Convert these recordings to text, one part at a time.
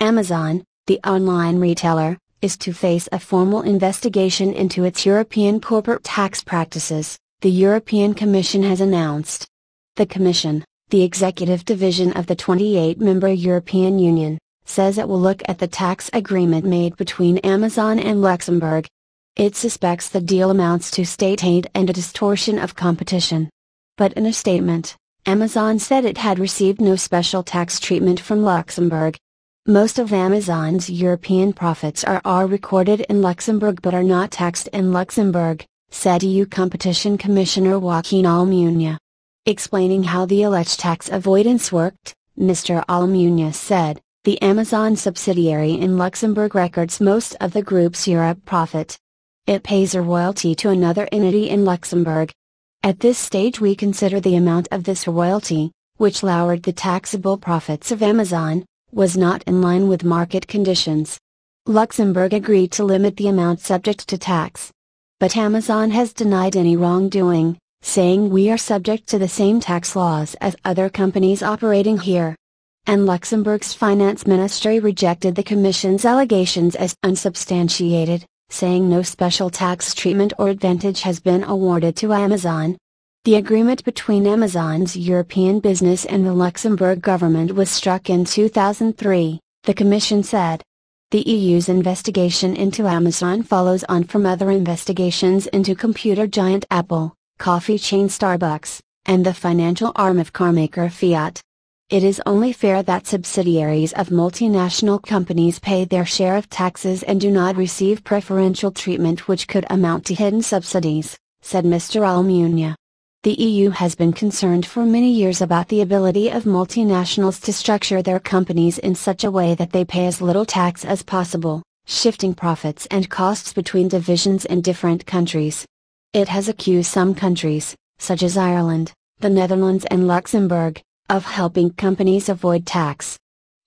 Amazon, the online retailer, is to face a formal investigation into its European corporate tax practices, the European Commission has announced. The Commission, the executive division of the 28-member European Union, says it will look at the tax agreement made between Amazon and Luxembourg. It suspects the deal amounts to state aid and a distortion of competition. But in a statement, Amazon said it had received no special tax treatment from Luxembourg. Most of Amazon's European profits are recorded in Luxembourg but are not taxed in Luxembourg, said EU Competition Commissioner Joaquin Almunia. Explaining how the alleged tax avoidance worked, Mr. Almunia said, the Amazon subsidiary in Luxembourg records most of the group's Europe profit. It pays a royalty to another entity in Luxembourg. At this stage we consider the amount of this royalty, which lowered the taxable profits of Amazon, was not in line with market conditions. Luxembourg agreed to limit the amount subject to tax. But Amazon has denied any wrongdoing, saying we are subject to the same tax laws as other companies operating here. And Luxembourg's finance ministry rejected the Commission's allegations as unsubstantiated, saying no special tax treatment or advantage has been awarded to Amazon. The agreement between Amazon's European business and the Luxembourg government was struck in 2003, the Commission said. The EU's investigation into Amazon follows on from other investigations into computer giant Apple, coffee chain Starbucks, and the financial arm of carmaker Fiat. It is only fair that subsidiaries of multinational companies pay their share of taxes and do not receive preferential treatment which could amount to hidden subsidies, said Mr. Almunia. The EU has been concerned for many years about the ability of multinationals to structure their companies in such a way that they pay as little tax as possible, shifting profits and costs between divisions in different countries. It has accused some countries, such as Ireland, the Netherlands and Luxembourg, of helping companies avoid tax.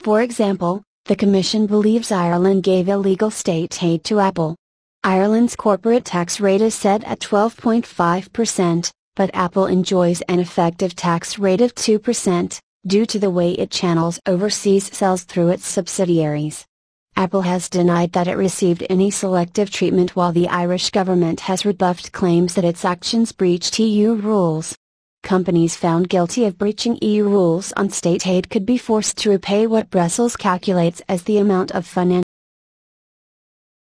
For example, the Commission believes Ireland gave illegal state aid to Apple. Ireland's corporate tax rate is set at 12.5%. But Apple enjoys an effective tax rate of 2%, due to the way it channels overseas sales through its subsidiaries. Apple has denied that it received any selective treatment while the Irish government has rebuffed claims that its actions breached EU rules. Companies found guilty of breaching EU rules on state aid could be forced to repay what Brussels calculates as the amount of financial